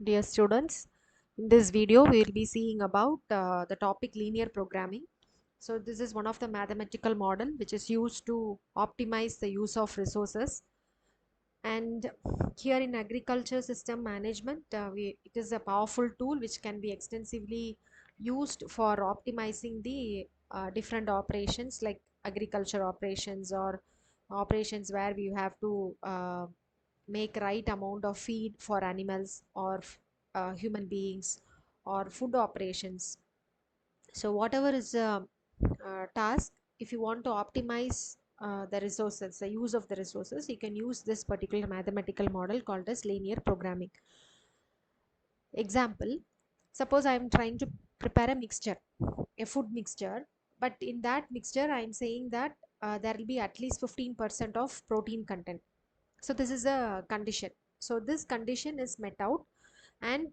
Dear students, in this video we will be seeing about the topic linear programming. So this is one of the mathematical model which is used to optimize the use of resources. And here in agriculture system management, it is a powerful tool which can be extensively used for optimizing the different operations like agriculture operations or operations where we have to make right amount of feed for animals or human beings or food operations. So whatever is a task, if you want to optimize the resources, the use of the resources, you can use this particular mathematical model called as linear programming. Example, suppose I am trying to prepare a mixture, a food mixture, but in that mixture I am saying that there will be at least 15% of protein content. So this is a condition. So this condition is met out, and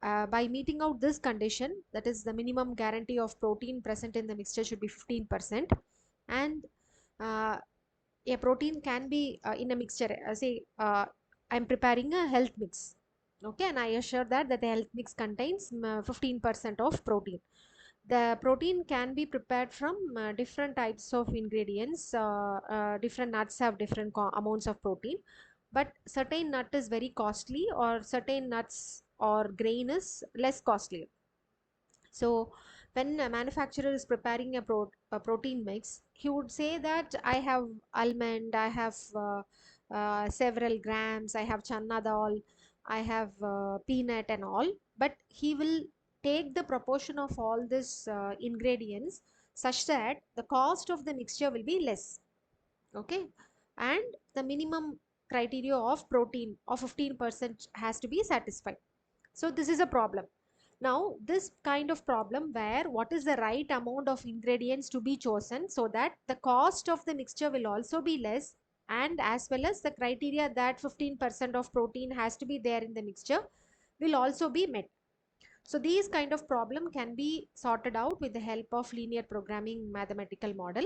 by meeting out this condition, that is the minimum guarantee of protein present in the mixture should be 15%. And uh, a protein can be in a mixture, say I'm preparing a health mix, okay, and I assure that the health mix contains 15% of protein. The protein can be prepared from different types of ingredients. Different nuts have different amounts of protein, but certain nut is very costly or certain nuts or grain is less costly. So when a manufacturer is preparing a protein mix, he would say that I have almond, I have several grams, I have chana dal, I have peanut and all. But he will take the proportion of all these ingredients such that the cost of the mixture will be less. Okay, and the minimum criteria of protein of 15% has to be satisfied. So this is a problem. Now this kind of problem where what is the right amount of ingredients to be chosen so that the cost of the mixture will also be less, and as well as the criteria that 15% of protein has to be there in the mixture will also be met. So these kind of problem can be sorted out with the help of linear programming mathematical model.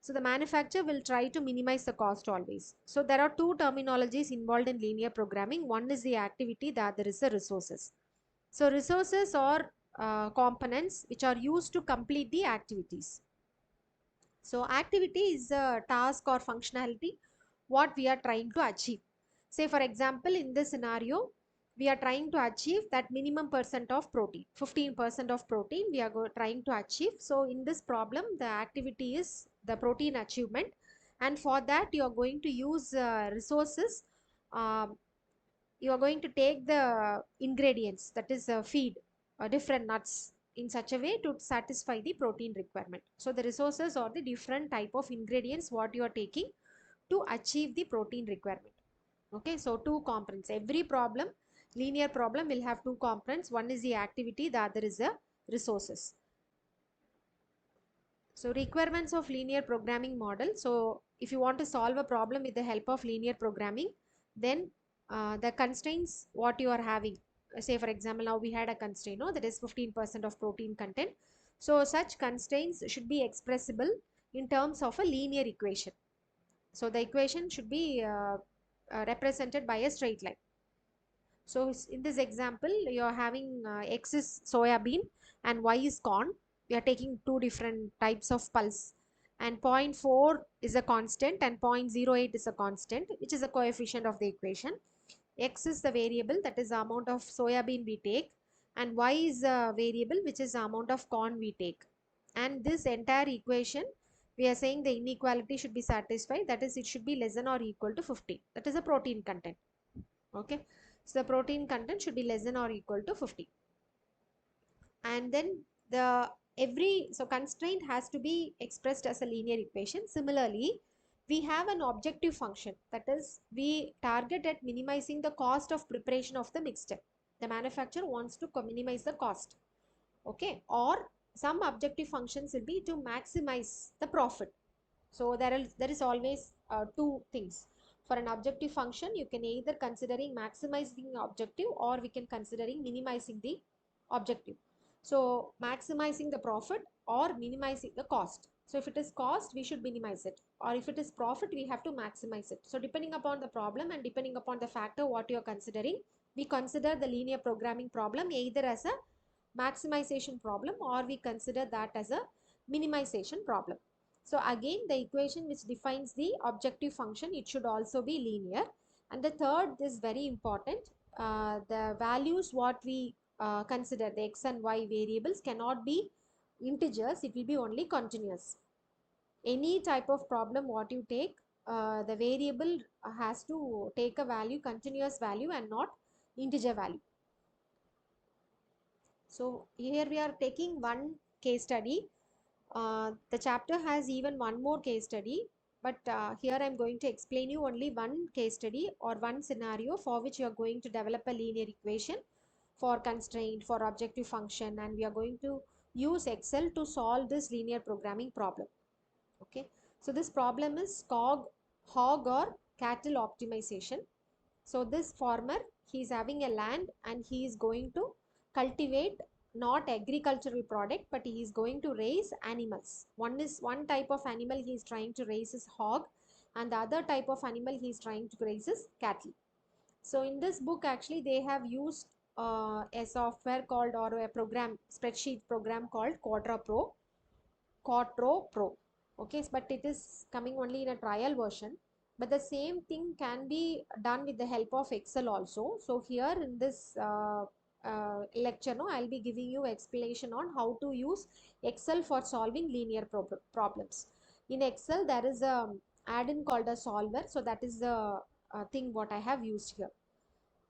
So the manufacturer will try to minimize the cost always. So there are two terminologies involved in linear programming. One is the activity, the other is the resources. So resources are components which are used to complete the activities. So activity is a task or functionality what we are trying to achieve. Say for example, in this scenario, we are trying to achieve that minimum percent of protein, 15% of protein we are trying to achieve. So in this problem, the activity is the protein achievement, and for that you are going to use resources. Um, you are going to take the ingredients, that is feed different nuts in such a way to satisfy the protein requirement. So the resources or the different type of ingredients what you are taking to achieve the protein requirement. Okay, so two components. Every problem, linear problem, will have two components. One is the activity, the other is the resources. So requirements of linear programming model. So if you want to solve a problem with the help of linear programming, then the constraints what you are having, say for example, now we had a constraint, no, that is 15% of protein content. So such constraints should be expressible in terms of a linear equation. So the equation should be represented by a straight line. So in this example, you are having X is soya bean and Y is corn. We are taking two different types of pulse, and zero point 0.4 is a constant and 0.08 is a constant, which is a coefficient of the equation. X is the variable, that is the amount of soya bean we take, and Y is a variable, which is the amount of corn we take. And this entire equation, we are saying the inequality should be satisfied, that is it should be less than or equal to 50. That is the protein content. Okay, so the protein content should be less than or equal to 50. And then the every so constraint has to be expressed as a linear equation. Similarly, we have an objective function, that is we target at minimizing the cost of preparation of the mixture. The manufacturer wants to minimize the cost, okay, or some objective functions will be to maximize the profit. So there is always two things. For an objective function, you can either considering maximizing the objective or we can considering minimizing the objective. So maximizing the profit or minimizing the cost. So if it is cost, we should minimize it, or if it is profit, we have to maximize it. So depending upon the problem and depending upon the factor what you are considering, We consider the linear programming problem either as a maximization problem, or we consider that as a minimization problem. So again, the equation which defines the objective function, it should also be linear. And the third is very important. The values what we consider, the x and y variables, cannot be integers, it will be only continuous. Any type of problem what you take, the variable has to take a value, continuous value, and not integer value. So here we are taking one case study. The chapter has even one more case study, but here I am going to explain you only one case study or one scenario for which you are going to develop a linear equation for constraint, for objective function, and we are going to use Excel to solve this linear programming problem. Okay, so this problem is hog or cattle optimization. So this farmer, he is having a land and he is going to cultivate not agricultural product, but he is going to raise animals. One type of animal he is trying to raise is hog, and the other type of animal he is trying to raise is cattle. So in this book actually they have used a software called, or a program, spreadsheet program called Quattro Pro. Okay, but it is coming only in a trial version. But the same thing can be done with the help of Excel also. So here in this lecture, no, I'll be giving you explanation on how to use Excel for solving linear problems. In Excel, there is a add-in called a solver. So that is the thing what I have used here.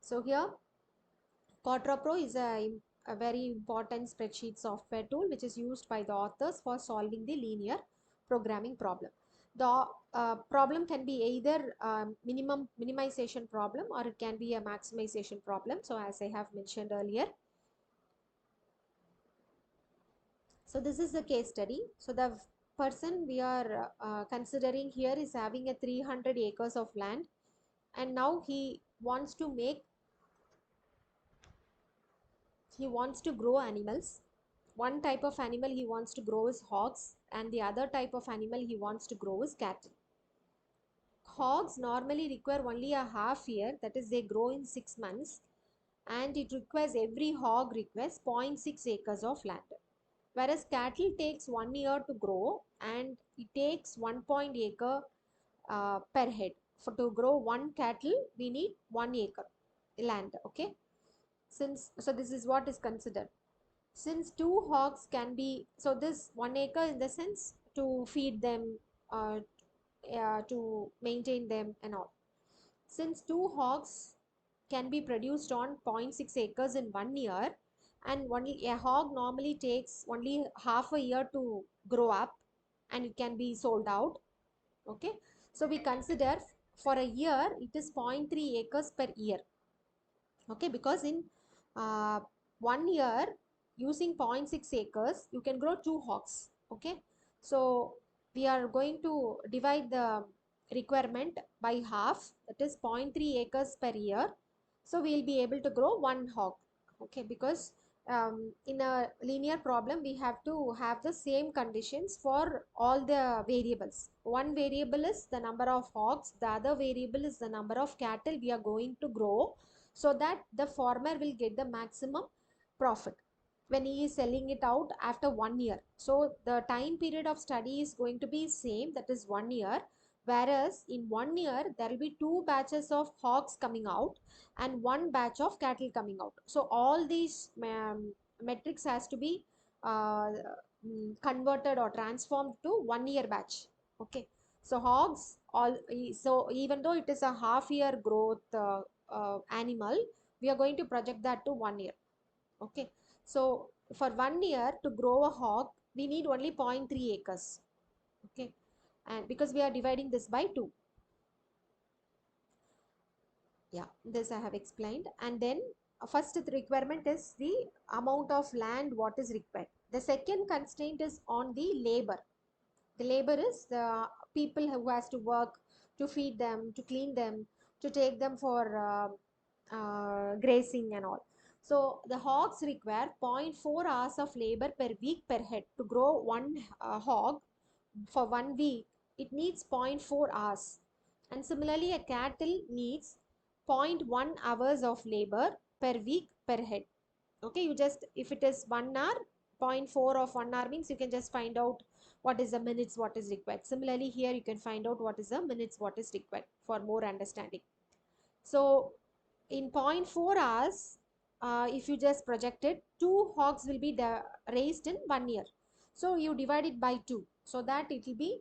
So here Quadro Pro is a very important spreadsheet software tool which is used by the authors for solving the linear programming problem. The problem can be either minimization problem, or it can be a maximization problem. So as I have mentioned earlier. So this is the case study. So the person we are considering here is having a 300 acres of land, and now he wants to grow animals. One type of animal he wants to grow is hogs, and the other type of animal he wants to grow is cattle. Hogs normally require only a half year, that is they grow in 6 months, and it requires, every hog requires 0.6 acres of land. Whereas cattle takes 1 year to grow, and it takes 1 acre per head. For to grow one cattle, we need 1 acre land. Okay, so this is what is considered. Since two hogs can be, so this 1 acre in the sense to feed them, uh, to maintain them and all. Since two hogs can be produced on 0.6 acres in 1 year, and only a hog normally takes only half a year to grow up, and it can be sold out. Okay, so we consider for a year it is 0.3 acres per year. Okay, because in uh, 1 year, using 0.6 acres, you can grow two hogs. Okay, so we are going to divide the requirement by half, that is 0.3 acres per year. So we will be able to grow one hog. Okay, because in a linear problem we have to have the same conditions for all the variables. One variable is the number of hogs, the other variable is the number of cattle we are going to grow, so that the farmer will get the maximum profit when he is selling it out after 1 year. So the time period of study is going to be same, that is 1 year, whereas in 1 year there will be two batches of hogs coming out and one batch of cattle coming out. So all these metrics has to be converted or transformed to 1 year batch. Okay, so hogs all, so even though it is a half year growth animal, we are going to project that to 1 year. Okay, so for 1 year to grow a hog, we need only 0.3 acres. Okay, and because we are dividing this by 2. Yeah, this I have explained. And then first the requirement is the amount of land what is required. The second constraint is on the labor. The labor is the people who has to work to feed them, to clean them, to take them for grazing and all. So the hogs require zero point 0.4 hours of labor per week per head. To grow one hog for 1 week, it needs zero point 0.4 hours. And similarly, a cattle needs 0.1 hours of labor per week per head. Okay, you just, if it is 1 hour, 0.4 of 1 hour means you can just find out what is the minutes what is required. Similarly here you can find out what is the minutes what is required for more understanding. So in 0.4 hours, if you just project it, 2 hogs will be raised in 1 year. So you divide it by 2, so that it will be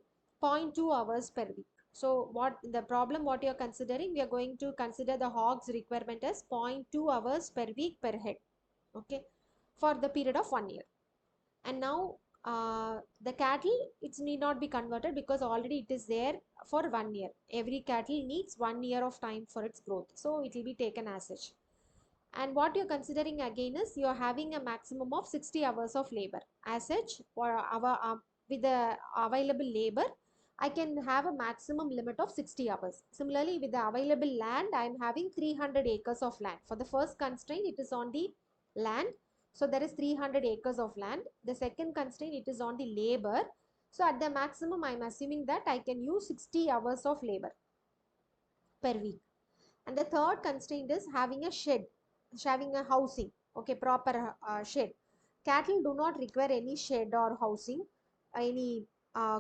0.2 hours per week. So what the problem what you are considering, we are going to consider the hogs requirement as 0.2 hours per week per head. Okay, for the period of 1 year. And now the cattle, it need not be converted because already it is there for 1 year. Every cattle needs 1 year of time for its growth, so it will be taken as such. And what you're considering again is you're having a maximum of 60 hours of labor as such. For our with the available labor, I can have a maximum limit of 60 hours. Similarly, with the available land, I am having 300 acres of land. For the first constraint, it is on the land. So there is 300 acres of land. The second constraint, it is on the labor. So at the maximum, I'm assuming that I can use 60 hours of labor per week. And the third constraint is having a shed, having a housing, okay, proper shed. Cattle do not require any shed or housing, any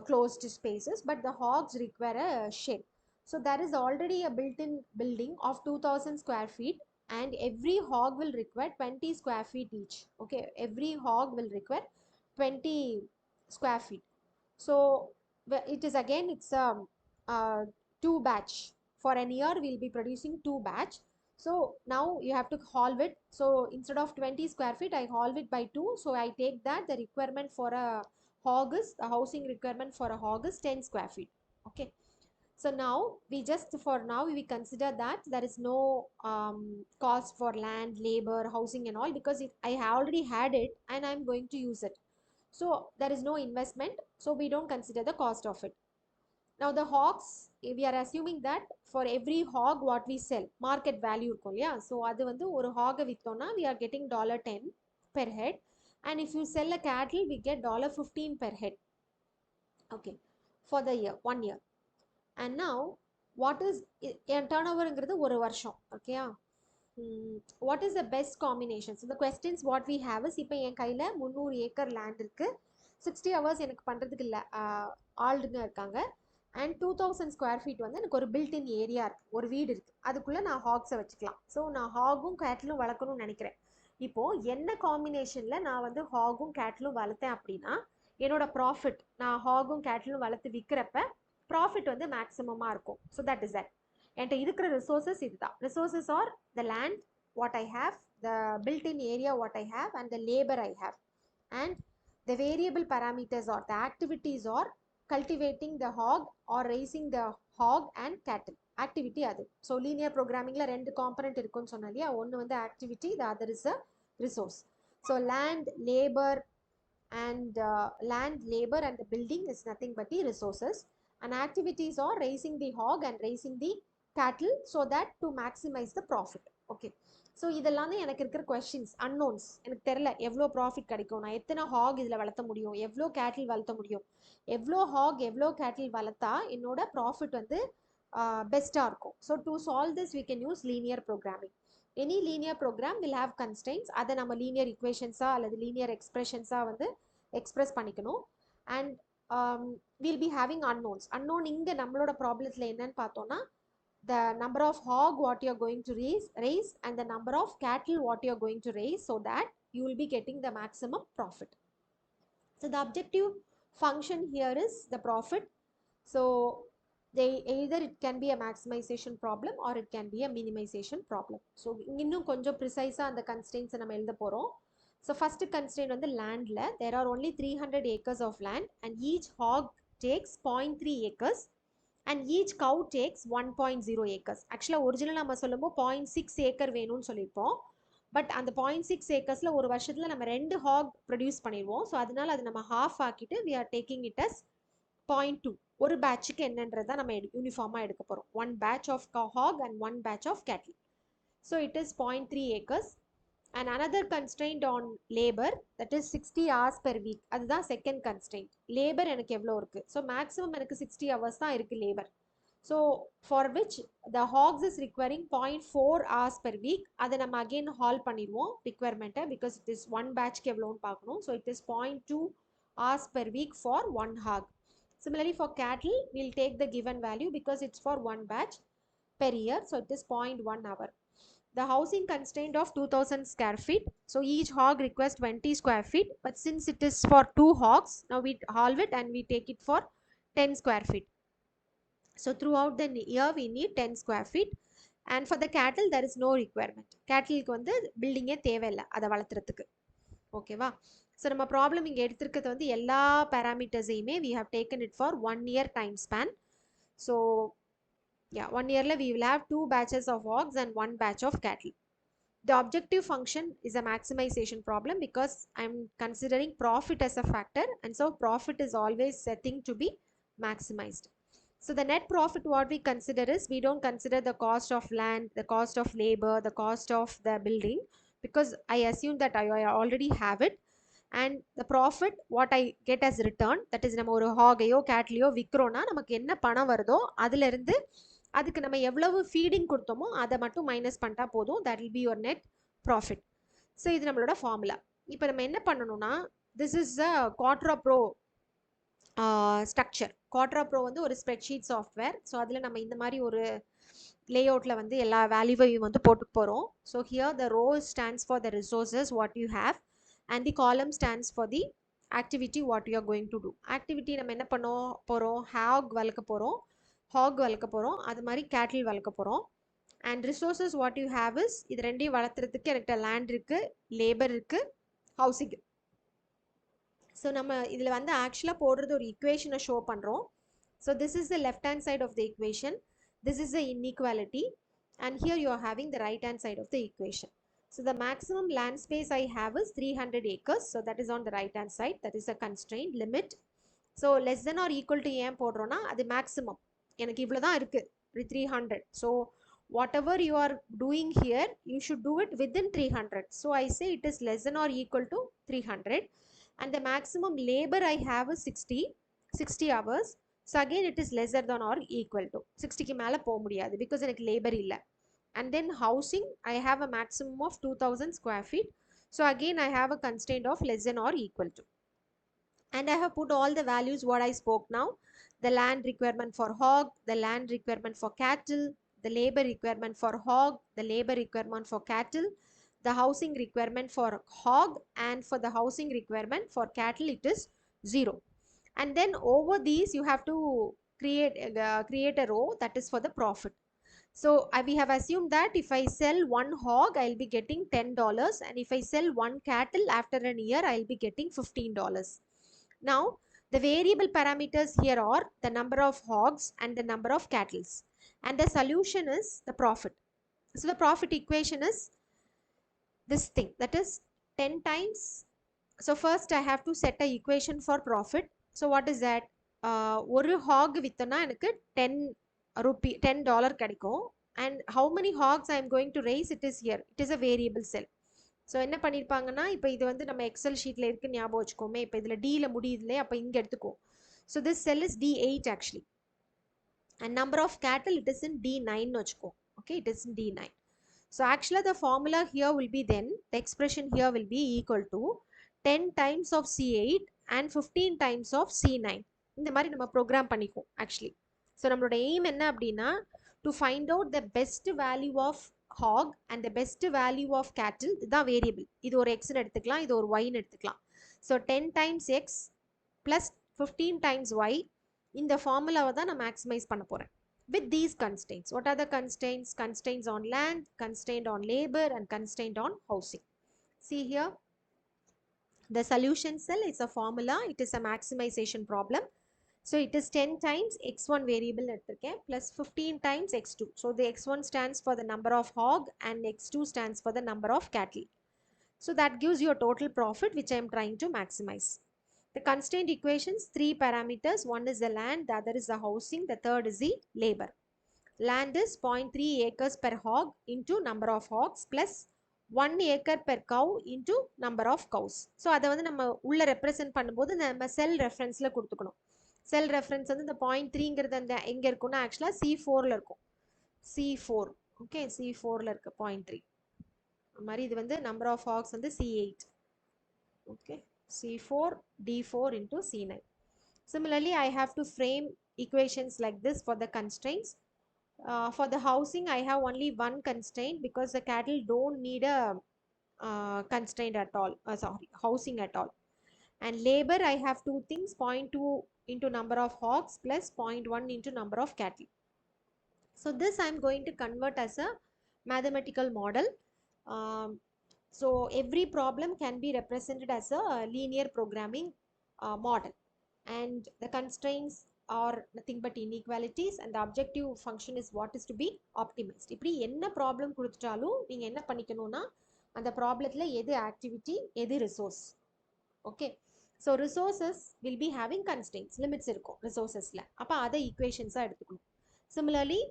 closed spaces, but the hogs require a shed. So there is already a built-in building of 2000 square feet, and every hog will require 20 square feet each. Okay, every hog will require 20 square feet. So it is again, it's uh, two batch. For an year we'll be producing two batch. So now you have to halve it. So instead of 20 square feet, I halve it by 2. So I take that the requirement for a hog is, the housing requirement for a hog is 10 square feet. Okay. So now we just, for now we consider that there is no cost for land, labor, housing and all, because I already had it and I'm going to use it. So there is no investment. So we don't consider the cost of it. Now the hogs, we are assuming that for every hog what we sell, market value இருக்கும் இல்லையா, so அது வந்து ஒரு hog வித்தோம்னா we are getting $10 per head, and if you sell a cattle we get $15 per head. Okay, for the year, 1 year. And now what is என் turnoverங்கிறது ஒரு வருஷம். Okay, what is the best combination? So the questions what we have is, இப்போ என் கையில் 300 acre land இருக்கு, 60 hours எனக்கு பண்ணுறதுக்கு இல்லை ஆளுங்க இருக்காங்க, அண்ட் 2000 ஸ்கொயர் ஃபீட் வந்து எனக்கு ஒரு பில்ட்-இன் ஏரியா இருக்குது, ஒரு வீடு இருக்குது, அதுக்குள்ளே நான் ஹாக்ஸை வச்சுக்கலாம். ஸோ நான் ஹாகும் கேட்டிலும் வளர்க்கணும்னு நினைக்கிறேன். இப்போது என்ன காம்பினேஷனில் நான் வந்து ஹாகும் கேட்டிலும் வளர்த்தேன் அப்படின்னா என்னோட ப்ராஃபிட், நான் ஹாகும் கேட்டிலும் வளர்த்து விற்கிறப்ப ப்ராஃபிட் வந்து மேக்ஸிமமாக இருக்கும். So that is that. என்கிட்ட இருக்கிற ரிசோர்ஸஸ் இதுதான். Resources R the land what I have, the built-in area what I have, and the labor I have. And the variable parameters or the activities are cultivating the hog or raising the hog and cattle. Activity adu. So linear programming la rendu component irukku sonna liya, one வந்து activity, the other is a resource. So land, labor and the building is nothing but the resources, and activities are raising the hog and raising the cattle so that to maximize the profit. Okay, so இதெல்லாம் தான் எனக்கு இருக்கிற questions, unknowns. எனக்கு தெரில எவ்வளோ profit கிடைக்கும், நான் எத்தனை ஹாக் இதில் வளர்த்த முடியும், எவ்வளோ கேட்டில் வளர்த்த முடியும், எவ்வளோ ஹாக் எவ்வளோ கேட்டில் வளர்த்தா என்னோட ப்ராஃபிட் வந்து பெஸ்ட்டாக இருக்கும். So to solve this we can use linear programming. Any linear program will have constants. அதை நம்ம லீனியர் இக்குவேஷன்ஸாக அல்லது லீனியர் எக்ஸ்பிரஷன்ஸாக வந்து எக்ஸ்பிரஸ் பண்ணிக்கணும். And will be having unknowns. Unknown இங்கே நம்மளோட ப்ராப்ளத்தில் என்னன்னு பார்த்தோன்னா, the number of hog what you are going to raise and the number of cattle what you are going to raise, so that you will be getting the maximum profit. So the objective function here is the profit. So they either it can be a maximization problem or it can be a minimization problem. So இன்னும் கொஞ்சம் precise-ஆ அந்த constraints நம்ம எழுத போறோம். So first constraint வந்து landல there are only 300 acres of land and each hog takes 0.3 acres and each cow takes 1.0 acres. ஆக்சுவலாக original நம்ம சொல்லும்போது 0.6 ஏக்கர் வேணும்னு சொல்லியிருப்போம். பட் அந்த 0.6 ஏக்கர்ஸில் ஒரு வருஷத்தில் நம்ம 2 ஹாக் ப்ரொடியூஸ் பண்ணிடுவோம். ஸோ அதனால் அது நம்ம ஹாஃப் ஆக்கிட்டு we are taking it as 0.2. ஒரு பேட்சுக்கு என்னன்றதை நம்ம யூனிஃபார்மாக எடுக்க போகிறோம். 1 batch of hog and 1 batch of cattle. So it is 0.3 acres. And another constraint on labor, that is 60 hours per week. அதுதான் செகண்ட் கன்ஸ்ட்ரெயின்ட். லேபர் எனக்கு எவ்வளோ இருக்குது? ஸோ மேக்ஸிமம் எனக்கு 60 hours தான் இருக்குது labour. So for which the hogs is requiring 0.4 hours per week. அதை நம்ம again haul பண்ணிடுவோம் requirement because it is one batch க்கு எவ்வளோன்னு பார்க்கணும். So it is 0.2 hours per week for one hog. Similarly for cattle, we'll take the given value because it's for one batch per year. So it is 0.1 hour. The housing constraint of 2000 square feet. So each hog requires 20 square feet. But since it is for 2 hogs, now we halve it and we take it for 10 square feet. So throughout the year we need 10 square feet. And for the cattle there is no requirement. Cattleக்கு வந்து பில்டிங்கே தேவையில்லை அதை வளர்த்துறதுக்கு. ஓகேவா? So நம்ம problem இங்கே எடுத்திருக்கிறது வந்து எல்லா பேராமீட்டர்ஸையுமே we have taken it for 1 year time span. So yeah, 1 yearல we will have 2 batches of hogs and 1 batch of cattle. The objective function is a maximization problem because I'm considering profit as a factor, and so profit is always a thing to be maximized. So the net profit what we consider is, we don't consider the cost of land, the cost of labor, the cost of the building, because I assume that I already have it. And the profit what I get as return, that is நம்ம ஒரு ஹாகையோ கேட்லியோ விற்கிறோன்னா நமக்கு என்ன பணம் வருதோ அதிலிருந்து அதுக்கு நம்ம எவ்வளவு ஃபீடிங் கொடுத்தோமோ அதை மட்டும் மைனஸ் பண்ணிட்டா போதும். That will be your net profit. So இது நம்மளோட ஃபார்முலா. இப்போ நம்ம என்ன பண்ணணும்னா, this is a quadra bro structure. Quadra bro வந்து ஒரு ஸ்ப்ரெட்ஷீட் சாஃப்ட்வேர். ஸோ அதில் நம்ம இந்த மாதிரி ஒரு லேஅவுட்டில் வந்து எல்லா வேல்யூவையும் வந்து போட்டு போகிறோம். So here the row stands for the resources what you have and the column stands for the activity what you are going to do. Activity நம்ம என்ன பண்ண போகிறோம், வளர்க்க போகிறோம், ஹாக் வளர்க்க போகிறோம், அது மாதிரி கேட்டில் வளர்க்க போகிறோம். And resources what you have is, இது ரெண்டையும் வளர்த்துறதுக்கு என்கிட்ட லேண்ட் இருக்குது, லேபர் இருக்குது, ஹவுசிங். ஸோ நம்ம இதில் வந்து ஆக்சுவலாக போடுறது ஒரு ஈக்குவேஷனை ஷோ பண்ணுறோம். So this is the left hand side of the equation, this is the inequality, and here you are having the right hand side of the equation. So the maximum land space I have is 300 acres. So that is on the right hand side. That is a constraint limit. So less than or equal to ஏன் போடுறோன்னா, அது maximum. எனக்கு இவ்வளோ தான் இருக்குது 300. So whatever you are doing here, you should do it within 300. So I say it is less than or equal to 300. And the maximum labor I have is 60 hours. So again it is lesser than or equal to 60க்கு மேலே போக முடியாது because எனக்கு labour இல்லை. And then housing, I have a maximum of 2000 square feet. So again I have a constraint of less than or equal to. And I have put all the values what I spoke now. The land requirement for hog, the land requirement for cattle, the labor requirement for hog, the labor requirement for cattle, the housing requirement for hog, and for the housing requirement for cattle it is 0. And then over these you have to create a row that is for the profit. So we have assumed that if I sell one hog I'll be getting $10, and if I sell one cattle after an year I'll be getting $15. Now the variable parameters here are the number of hogs and the number of cattle, and the solution is the profit. So the profit equation is this thing, that is 10 times. So first I have to set a equation for profit. So what is that? ஒரு hog வித்தனா எனக்கு $10 கிடைக்கும். And how many hogs I am going to raise, it is here, it is a variable cell. So என்ன பண்ணியிருப்பாங்கன்னா, இப்போ இது வந்து நம்ம XL ஷீட்டில் இருக்குது ஞாபகம் வச்சுக்கோமே. இப்போ இதில் டியில் முடியுதுலே, அப்போ இங்கே எடுத்துக்கோ. So this cell is D8 actually, and number of cattle it is in D9 வச்சுக்கோ. Okay, it is in D9. So ஆக்சுவலாக the formula here will be then the expression here will be equal to 10 times of C8 and 15 times of C9. இந்த மாதிரி நம்ம program பண்ணிக்குவோம் actually. So நம்மளோட aim என்ன அப்படின்னா, to find out the best value of hog and the best value of cattle. இதுதான் variable. இது ஒரு x எடுத்துக்கலாம், இது ஒரு y எடுத்துக்கலாம். So 10 times x plus 15 times y, இந்த ஃபார்முலாவை தான் நான் மேக்ஸிமைஸ் பண்ண போகிறேன் with these constraints. What are the constraints? Constraints on land, constraint on labor, and constraint on housing. See here, the solution cell is a formula. It is a maximization problem. So it is 10 times x1 variable plus 15 times x2. So the x1 stands for the number of hog and x2 stands for the number of cattle. So that gives you a total profit which I am trying to maximize. The constraint equations, 3 parameters. One is the land, the other is the housing, the third is the labor. Land is 0.3 acres per hog into number of hogs plus 1 acre per cow into number of cows. So அதை வந்து நம்ம உள்ள represent பண்ணும்போது நம்ம செல் ரெஃபரன்ஸில் கொடுத்துக்கணும். செல் reference வந்து இந்த 0.3ங்கிறது அந்த எங்கே இருக்குன்னா ஆக்சுவலாக C4ல் இருக்கும். C4 ஓகே, C4ல் இருக்குது 0.3. அது மாதிரி இது வந்து நம்பர் ஆஃப் ஹாக்ஸ் வந்து C8. okay, C4 D4 into C9. Similarly, I have to frame equations like this for the constraints. For the housing, I have only one constraint because the cattle don't need a constraint at all, housing at all. And labor, I have two things, 0.2 into number of hogs plus 0.1 into number of cattle. So this I am going to convert as a mathematical model. So every problem can be represented as a linear programming model, and the constraints are nothing but inequalities, and the objective function is what is to be optimized. இப்படி என்ன problem கொடுத்துட்டாலும் நீங்கள் என்ன பண்ணிக்கணும்னா அந்த ப்ராப்ளத்தில் எது activity எது resource. Okay, so resources will be having constraints, limits இருக்கும் ரிசோர்ஸஸில். அப்போ அதை ஈக்குவேஷன்ஸாக எடுத்துக்கணும். Similarly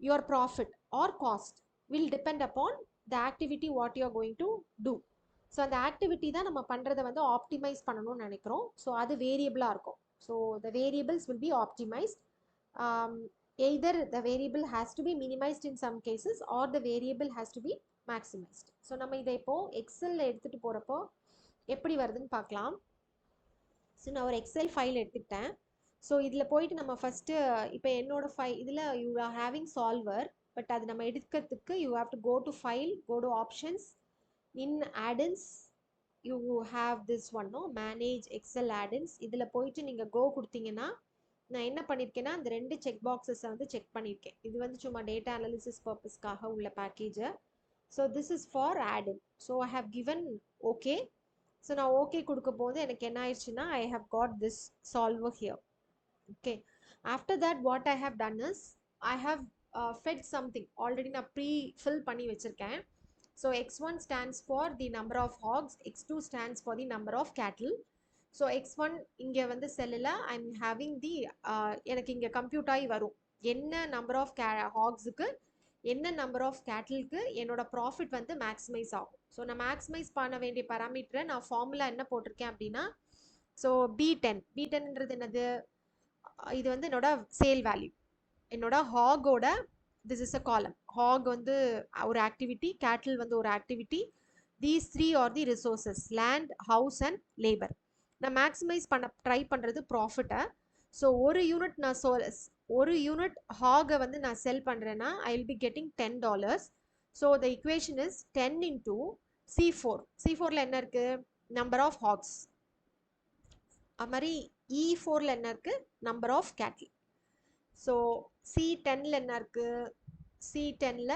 your profit or cost will depend upon the activity what you are going to do. So அந்த ஆக்டிவிட்டி தான் நம்ம பண்ணுறதை வந்து ஆப்டிமைஸ் பண்ணணும்னு நினைக்கிறோம். ஸோ அது வேரியபிளாக இருக்கும். So the variables will be optimised. Either the variable has to be minimised in some cases or the variable has to be maximised. So நம்ம இதை இப்போது எக்ஸலில் எடுத்துகிட்டு போகிறப்போ எப்படி வருதுன்னு பார்க்கலாம். ஸோ நான் ஒரு எக்ஸல் ஃபைல் எடுத்துக்கிட்டேன். ஸோ இதில் போயிட்டு நம்ம ஃபஸ்ட்டு இப்போ என்னோட இதில் you are having solver, but அது நம்ம எடுக்கிறதுக்கு you have to go to file, go to options, in add-ins you have this one no manage Excel add-ins. இதில் போயிட்டு நீங்கள் கோ கொடுத்தீங்கன்னா நான் என்ன பண்ணியிருக்கேன்னா அந்த 2 செக் பாக்ஸஸை வந்து செக் பண்ணியிருக்கேன். இது வந்து சும்மா டேட்டா அனாலிசிஸ் பர்பஸ்க்காக உள்ள பேக்கேஜை. So this is for add in. So I have given okay. So நான் ஓகே கொடுக்க போது எனக்கு என்ன ஆயிடுச்சுன்னா I have got this solver here. okay, after that what I have done is I have fed something already na pre-fill பண்ணி வச்சிருக்கேன். So x1 stands for the number of hogs, x2 stands for the number of cattle. So x1 இங்கே வந்து செல்லில் I'm having the எனக்கு இங்கே compute ஆகி வரும் என்ன நம்பர் ஆஃப் ஹாக்ஸுக்கு என்ன நம்பர் ஆஃப் கேட்டிலுக்கு என்னோட ப்ராஃபிட் வந்து மேக்ஸிமைஸ் ஆகும். ஸோ நான் மேக்ஸிமைஸ் பண்ண வேண்டிய பராமீட்டரை நான் ஃபார்முலா என்ன போட்டிருக்கேன் அப்படின்னா, ஸோ B10ன்றது என்னது, இது வந்து என்னோட சேல் வேல்யூ. என்னோட ஹாகோட திஸ் இஸ் அ காலம். ஹாக் வந்து ஒரு ஆக்டிவிட்டி, கேட்டில் வந்து ஒரு activity. These 3 are the resources, land, house and labour. நான் மேக்ஸிமைஸ் பண்ண ட்ரை பண்ணுறது ப்ராஃபிட்டை. ஸோ ஒரு யூனிட் ஹாகை வந்து நான் செல் பண்ணுறேன்னா I will be getting $10. So the equation is 10 into C4. C4ல் என்ன இருக்குது, நம்பர் ஆஃப் ஹாக்ஸ். அது மாதிரி E4ல் என்ன இருக்குது, நம்பர் ஆஃப் கேட்டில். ஸோ C10ல் என்ன இருக்குது, C10ல்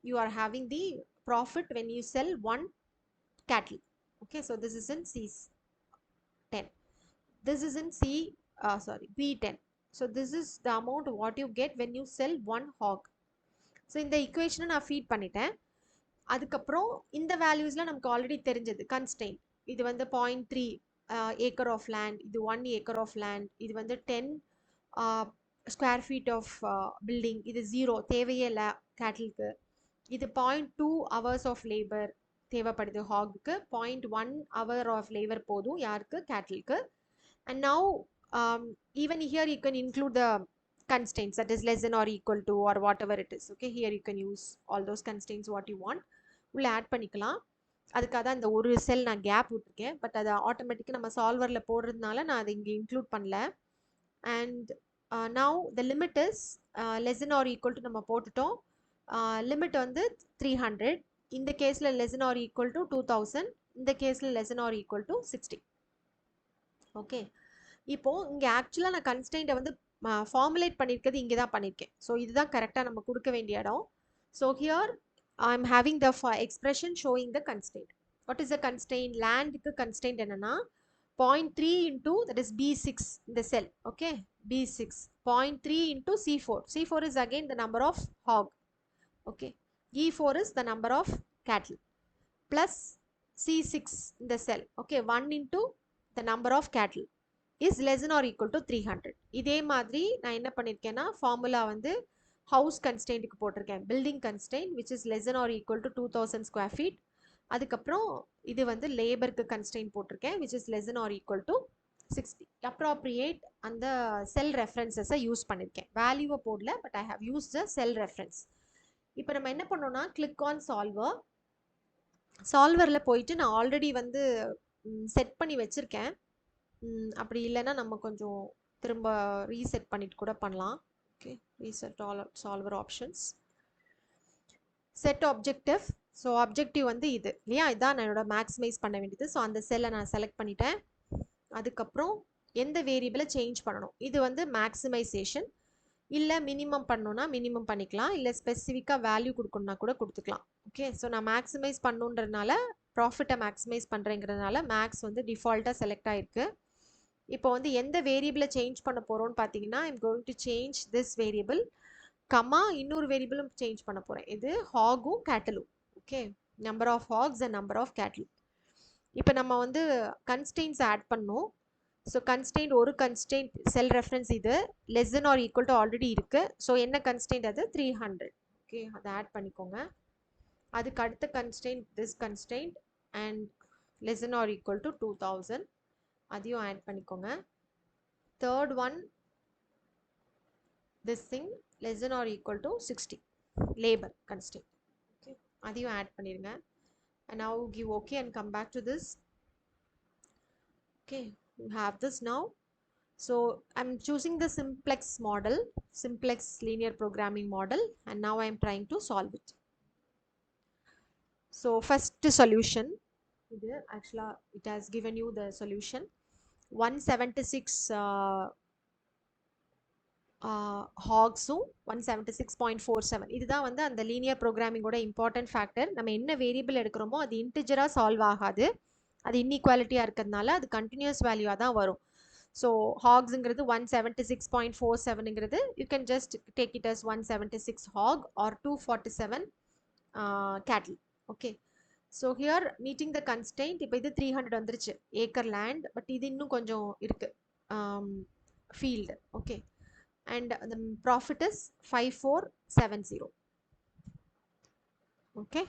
you are having the profit when you sell one cattle. Okay, so this is in C10. This is in B10. So this is the amount what you get when you sell one hog. So இந்த இக்குவேஷனை நான் feet பண்ணிட்டேன். அதுக்கப்புறம் இந்த வேல்யூஸில் நமக்கு already தெரிஞ்சது கன்ஸ்டெயின். இது வந்து 0.3 acre of land, இது 1 acre of land, இது வந்து 10 square feet of building, இது 0 தேவையே இல்லை கேட்டிலுக்கு. இது 0.2 hours of labor தேவைப்படுது ஹாகுக்கு, 0.1 hour of labor போதும் யாருக்கு, கேட்டிலுக்கு. And now even here you can include the constraints, that is less than or equal to or whatever it is. Okay, here you can use all those constraints what you want, உள்ள add பண்ணிக்கலாம். அதுக்காக தான் இந்த ஒரு செல் நான் gap விட்டுருக்கேன், but அதை ஆட்டோமேட்டிக்காக நம்ம சால்வரில் போடுறதுனால நான் அதை இங்கே இன்க்ளூட் பண்ணல. And now the limit is less than or equal to நம்ம போட்டுட்டோம். லிமிட் வந்து 300, இந்த கேஸில் less than or equal to 2000, இந்த கேஸில் less than or equal to 60. Okay, இப்போது இங்கே ஆக்சுவலாக நான் கன்ஸ்டெயின்ட்டை வந்து ஃபார்முலேட் பண்ணியிருக்கிறது இங்கே தான் பண்ணியிருக்கேன். ஸோ இதுதான் கரெக்டாக நம்ம கொடுக்க வேண்டிய இடம். So here I am having the expression showing the constraint. What is the constraint? Land க்கு constraint என்னன்னா 0.3 into, that is B6 in the cell. Okay, B6 0.3 into C4. C4 is again the number of hog. Okay, E4 is the number of cattle, plus C6 in the cell. Okay, 1 into the number of cattle is less than or equal to 300. இதே மாதிரி நான் என்ன பண்ணியிருக்கேன்னா formula வந்து house கன்ஸ்டெயின்ட்டுக்கு போட்டிருக்கேன், building constraint which is less than or equal to 2000 square feet. அதுக்கப்புறம் இது வந்து லேபருக்கு கன்ஸ்டெயின்ட் போட்டிருக்கேன் which is less than or equal to 60 appropriate அந்த செல் ரெஃபரன்சஸை யூஸ் பண்ணியிருக்கேன். வேல்யூவை போடல, but I have use the cell reference. இப்போ நம்ம என்ன பண்ணோம்னா கிளிக் ஆன் சால்வர். சால்வரில் போயிட்டு நான் ஆல்ரெடி வந்து செட் பண்ணி வச்சுருக்கேன். அப்படி இல்லைன்னா நம்ம கொஞ்சம் திரும்ப ரீசெட் பண்ணிட்டு கூட பண்ணலாம். Okay, reset all solver options, set objective. So objective வந்து இது இல்லையா, இதான் நான் என்னோட மேக்ஸிமைஸ் பண்ண வேண்டியது. ஸோ அந்த செல்லை நான் செலக்ட் பண்ணிட்டேன். அதுக்கப்புறம் எந்த வேரியபிளை சேஞ்ச் பண்ணணும், இது வந்து மேக்ஸிமைசேஷன். இல்லை மினிமம் பண்ணணும்னா மினிமம் பண்ணிக்கலாம், இல்லை ஸ்பெசிஃபிக்காக வேல்யூ கொடுக்கணுன்னா கூட கொடுத்துக்கலாம். ஓகே, ஸோ நான் மேக்ஸிமைஸ் பண்ணுன்றதுனால, ப்ராஃபிட்டை மேக்ஸிமைஸ் பண்ணுறேங்கிறதுனால மேக்ஸ் வந்து டிஃபால்ட்டாக செலக்ட் ஆகிருக்கு. இப்போ வந்து எந்த வேரியபிளை சேஞ்ச் பண்ண போகிறோன்னு பார்த்தீங்கன்னா, I'm going to change this variable comma இன்னொரு வேரியபிளும் சேஞ்ச் பண்ண போகிறேன். இது ஹாகும் கேட்டலும். Okay, number of hogs and number of cattle. இப்போ நம்ம வந்து கன்ஸ்டெயின்ஸ் ஆட் பண்ணோம். ஸோ கன்ஸ்டெயின்ட், ஒரு கன்ஸ்டெயின்ட் செல் ரெஃபரன்ஸ் இது less than or equal to already இருக்குது. ஸோ என்ன கன்ஸ்டெயின்ட் அது 300. ஓகே, அதை ஆட் பண்ணிக்கோங்க. அதுக்கு அடுத்த constraint this constraint and less than or equal to 2000, அதையும் ஆட் பண்ணிக்கோங்க. Third one this thing less than or equal to 60 labour constraint. Okay, அதையும் ஆட் பண்ணிடுங்க. And now give OK and come back to this. Okay, you have this now. So I'm choosing the simplex model, simplex linear programming model, and now I'm trying to solve it. So first solution, actually it has given you the solution 176 ஹாக்ஸும் 176.47. இதுதான் வந்து அந்த linear ப்ரோக்ராமிங்கோட important factor. நம்ம என்ன variable எடுக்கிறோமோ அது இன்டிஜராக solve ஆகாது, அது இன்இக்வாலிட்டியாக இருக்கிறதுனால அது கண்டினியூஸ் வேல்யூவாக தான் வரும். ஸோ ஹாக்ஸுங்கிறது 176.47ங்கிறது you can just take it as 176 hog or 247 cattle. Okay, so here meeting the constraint. இப்போ இது 300 வந்துருச்சு ஏக்கர் லேண்ட், பட் இது இன்னும் கொஞ்சம் இருக்குது field. Okay, and the profit is 5470. Okay,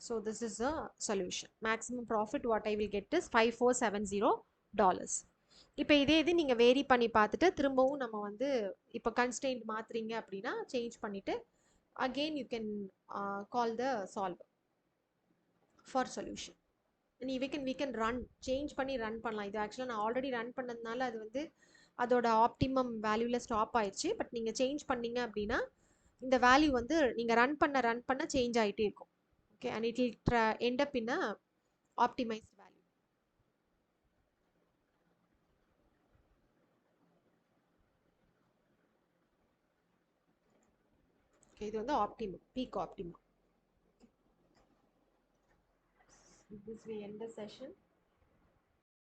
so this is a solution. Maximum profit what I will get is $5470. இப்போ இதே இது நீங்கள் வேரி பண்ணி பார்த்துட்டு திரும்பவும் நம்ம வந்து இப்போ கன்ஸ்டெயின்ட் மாற்றுறீங்க அப்படின்னா சேஞ்ச் பண்ணிவிட்டு again you can call the solver for solution. and we can run, change பண்ணி ரன் பண்ணலாம். இது ஆக்சுவலாக நான் ஆல்ரெடி ரன் பண்ணதுனால அது வந்து அதோட ஆப்டிமம் வேல்யூவில் ஸ்டாப் ஆயிடுச்சு. பட் நீங்கள் சேஞ்ச் பண்ணீங்க அப்படின்னா இந்த வேல்யூ வந்து நீங்கள் ரன் பண்ண சேஞ்ச் ஆகிட்டே இருக்கும். Okay, and it will end up in a optimised value. Okay, இது வந்து optimum, peak optimum. This we end the session.